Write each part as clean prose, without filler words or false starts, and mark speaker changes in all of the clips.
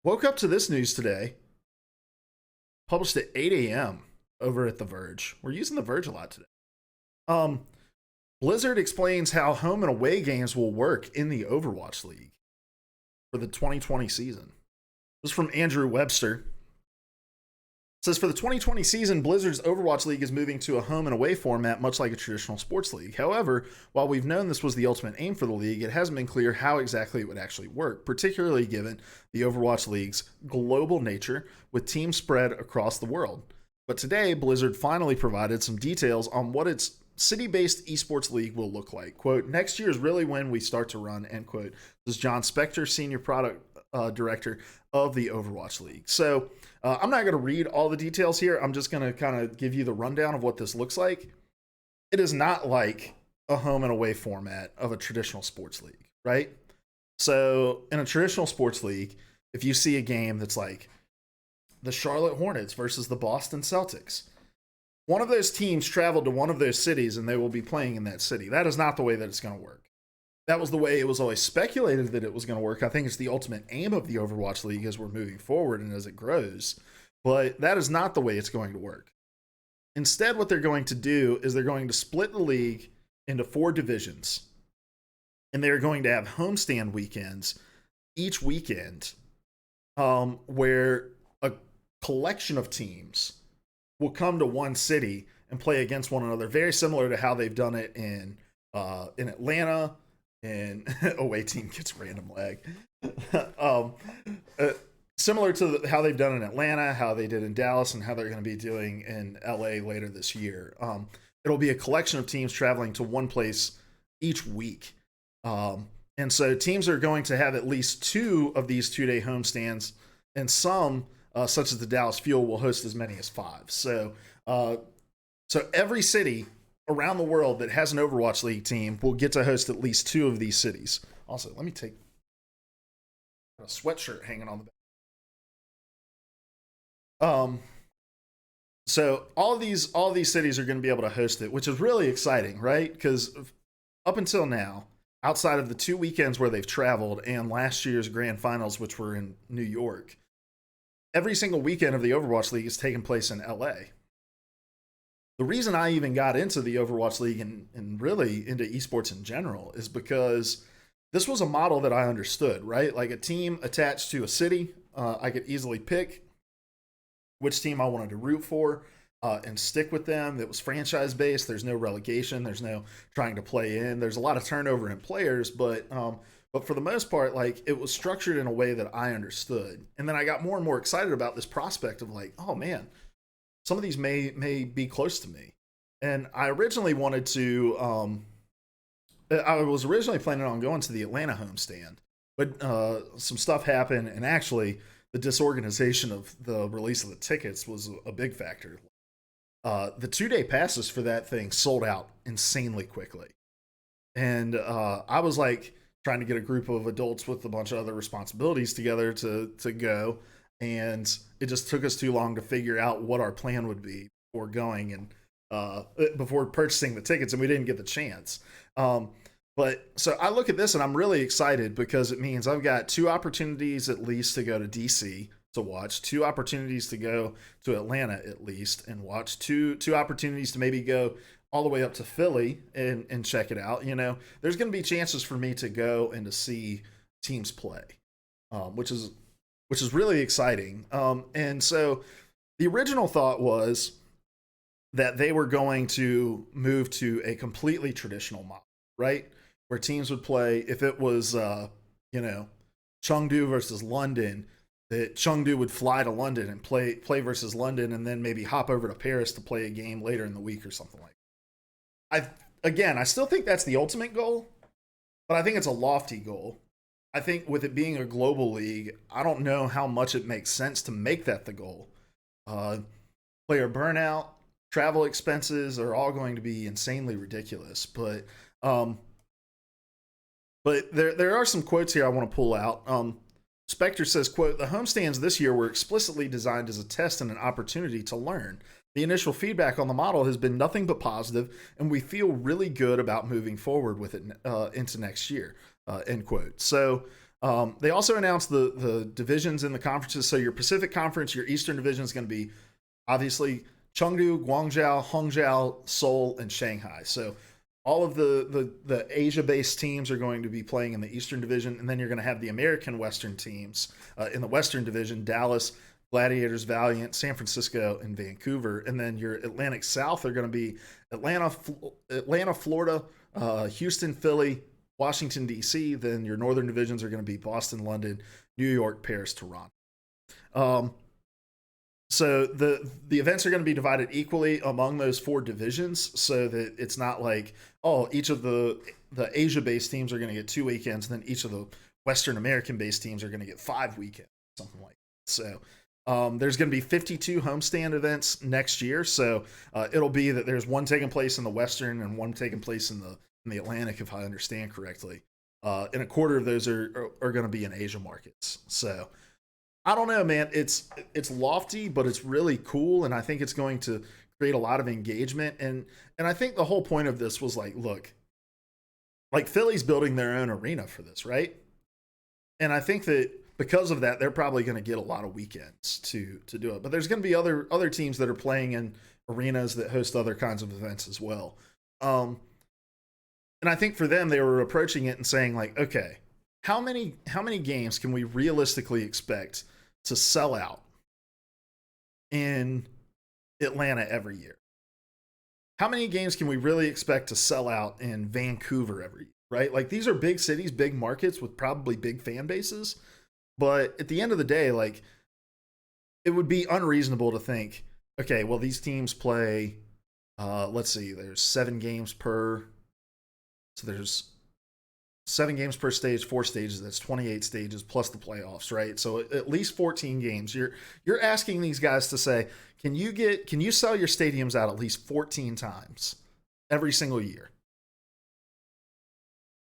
Speaker 1: Woke up to this news today, published at 8 a.m. over at The Verge. We're using The Verge a lot today. Um, Blizzard explains how home and away games will work in the Overwatch League for the 2020 season. This is from Andrew Webster. It says for the 2020 season, Blizzard's Overwatch League is moving to a home and away format, much like a traditional sports league. However, while we've known this was the ultimate aim for the league, it hasn't been clear how exactly it would actually work, particularly given the Overwatch League's global nature with teams spread across the world. But today, Blizzard finally provided some details on what its city-based esports league will look like. Quote, next year is really when we start to run, end quote. This is John Spector, senior product director of the Overwatch League. So I'm not going to read all the details here. I'm just going to kind of give you the rundown of what this looks like. It is not like a home and away format of a traditional sports league, right? So in a traditional sports league, if you see a game that's like the Charlotte Hornets versus the Boston Celtics, one of those teams traveled to one of those cities and they will be playing in that city. That is not the way that it's going to work. That was the way it was always speculated that it was going to work. I think it's the ultimate aim of the Overwatch League as we're moving forward and as it grows. But that is not the way it's going to work. Instead, what they're going to do is they're going to split the league into 4 divisions. And they're going to have homestand weekends each weekend where a collection of teams will come to one city and play against one another, very similar to how they've done it in Atlanta. And away team gets random lag. Similar to how they've done in Atlanta, how they did in Dallas, and how they're going to be doing in LA later this year. It'll be a collection of teams traveling to one place each week. And so teams are going to have at least 2 of these 2-day homestands, and some, such as the Dallas Fuel, will host as many as 5. So every city around the world that has an Overwatch League team will get to host at least 2 of these cities. Also, let me take a sweatshirt hanging on the back. So all of these cities are going to be able to host it, which is really exciting, right? Because up until now, outside of the 2 weekends where they've traveled and last year's grand finals, which were in New York, every single weekend of the Overwatch League is taking place in LA. The reason I even got into the Overwatch League and really into esports in general is because this was a model that I understood, right? Like a team attached to a city, I could easily pick which team I wanted to root for and stick with them. That was franchise based. There's no relegation. There's no trying to play in. There's a lot of turnover in players, but for the most part, like it was structured in a way that I understood. And then I got more and more excited about this prospect of like, oh man, some of these may be close to me. And I originally wanted to, I was originally planning on going to the Atlanta homestand, but some stuff happened, and actually the disorganization of the release of the tickets was a big factor. The 2-day passes for that thing sold out insanely quickly. And I was like trying to get a group of adults with a bunch of other responsibilities together to go. And it just took us too long to figure out what our plan would be before going and before purchasing the tickets, and we didn't get the chance. But so I look at this and I'm really excited because it means I've got 2 opportunities at least to go to DC to watch, 2 opportunities to go to Atlanta at least and watch, 2 opportunities to maybe go all the way up to Philly and check it out. You know, there's going to be chances for me to go and to see teams play, which is really exciting. And so the original thought was that they were going to move to a completely traditional model, right? Where teams would play, if it was, Chengdu versus London, that Chengdu would fly to London and play versus London and then maybe hop over to Paris to play a game later in the week or something like that. I still think that's the ultimate goal, but I think it's a lofty goal. I think with it being a global league, I don't know how much it makes sense to make that the goal. Player burnout, travel expenses are all going to be insanely ridiculous. But there are some quotes here I want to pull out. Spectre says, quote, the homestands this year were explicitly designed as a test and an opportunity to learn. The initial feedback on the model has been nothing but positive, and we feel really good about moving forward with it into next year, end quote. So They also announced the divisions in the conferences. So your Pacific Conference, your Eastern Division is going to be obviously Chengdu, Guangzhou, Hangzhou, Seoul, and Shanghai. So all of the Asia-based teams are going to be playing in the Eastern Division, and then you're going to have the American Western teams in the Western Division: Dallas, Gladiators, Valiant, San Francisco, and Vancouver. And then your Atlantic South are going to be Atlanta, Florida, Houston, Philly, Washington, D.C. Then your Northern Divisions are going to be Boston, London, New York, Paris, Toronto. So the events are going to be divided equally among those 4 divisions, so that it's not like, oh, each of the Asia-based teams are going to get 2 weekends, and then each of the Western American-based teams are going to get 5 weekends, something like that. So there's going to be 52 homestand events next year. So it'll be that there's one taking place in the Western and one taking place in the Atlantic, if I understand correctly. And a quarter of those are going to be in Asia markets. So I don't know, man. It's lofty, but it's really cool, and I think it's going to create a lot of engagement. And I think the whole point of this was like, look, like Philly's building their own arena for this, right? And I think that because of that, they're probably going to get a lot of weekends to do it. But there's going to be other teams that are playing in arenas that host other kinds of events as well. And I think for them, they were approaching it and saying like, okay, how many games can we realistically expect to sell out in Atlanta every year? How many games can we really expect to sell out in Vancouver every year, right? Like, these are big cities, big markets with probably big fan bases. But at the end of the day, like, it would be unreasonable to think, okay, well, these teams play, let's see, there's 7 games per, so there's 7 games per stage, 4 stages. That's 28 stages plus the playoffs, right? So at least 14 games. You're asking these guys to say, can you sell your stadiums out at least 14 times every single year?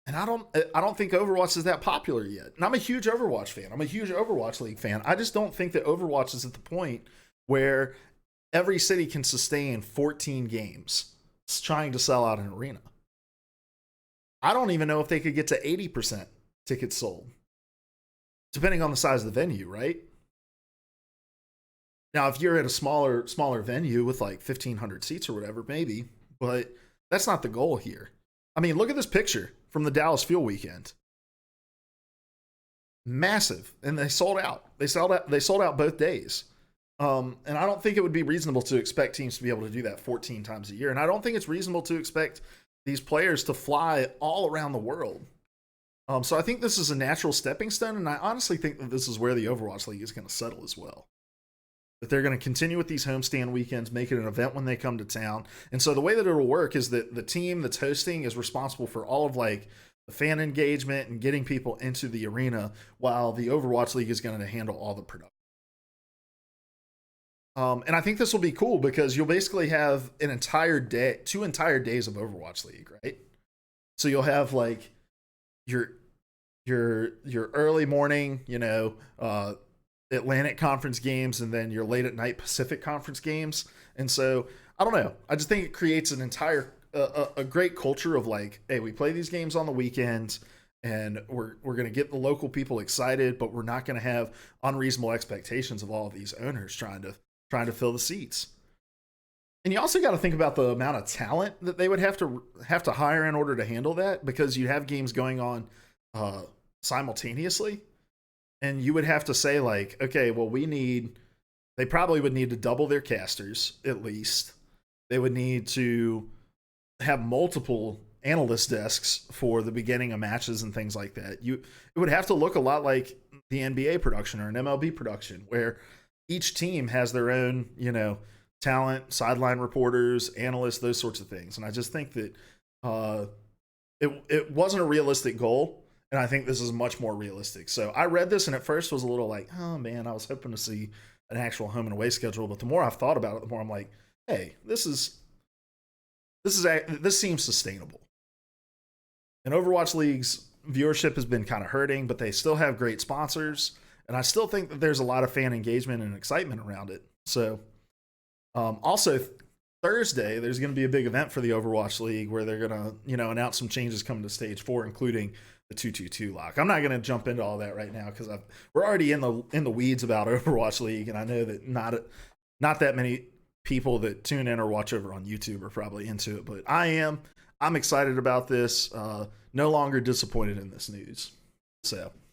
Speaker 1: And I don't think Overwatch is that popular yet. And I'm a huge Overwatch fan. I'm a huge Overwatch League fan. I just don't think that Overwatch is at the point where every city can sustain 14 games trying to sell out an arena. I don't even know if they could get to 80% tickets sold, depending on the size of the venue, right? Now, if you're at a smaller venue with like 1,500 seats or whatever, maybe, but that's not the goal here. I mean, look at this picture from the Dallas Fuel Weekend. Massive, and they sold out. They sold out both days. And I don't think it would be reasonable to expect teams to be able to do that 14 times a year. And I don't think it's reasonable to expect these players to fly all around the world. So I think this is a natural stepping stone, and I honestly think that this is where the Overwatch League is going to settle as well. That they're going to continue with these homestand weekends, make it an event when they come to town. And so the way that it'll work is that the team that's hosting is responsible for all of like the fan engagement and getting people into the arena, while the Overwatch League is going to handle all the production. And I think this will be cool because you'll basically have an entire day, 2 entire days of Overwatch League, right? So you'll have like your early morning, Atlantic Conference games, and then your late at night Pacific Conference games. And so I don't know. I just think it creates an entire a great culture of like, hey, we play these games on the weekends, and we're going to get the local people excited, but we're not going to have unreasonable expectations of all of these owners trying to fill the seats. And you also got to think about the amount of talent that they would have to hire in order to handle that, because you have games going on simultaneously, and you would have to say like, okay, well, they probably would need to double their casters at least. They would need to have multiple analyst desks for the beginning of matches and things like that. It would have to look a lot like the NBA production or an MLB production, where each team has their own, talent, sideline reporters, analysts, those sorts of things. And I just think that it wasn't a realistic goal, and I think this is much more realistic. So I read this and at first was a little like, oh man, I was hoping to see an actual home and away schedule. But the more I've thought about it, the more I'm like, hey, this seems sustainable. And Overwatch League's viewership has been kind of hurting, but they still have great sponsors, and I still think that there's a lot of fan engagement and excitement around it. So also Thursday, there's going to be a big event for the Overwatch League where they're going to, announce some changes coming to Stage 4, including the 222 lock. I'm not going to jump into all that right now because we're already in the weeds about Overwatch League, and I know that not that many people that tune in or watch over on YouTube are probably into it, but I am. I'm excited about this. No longer disappointed in this news. So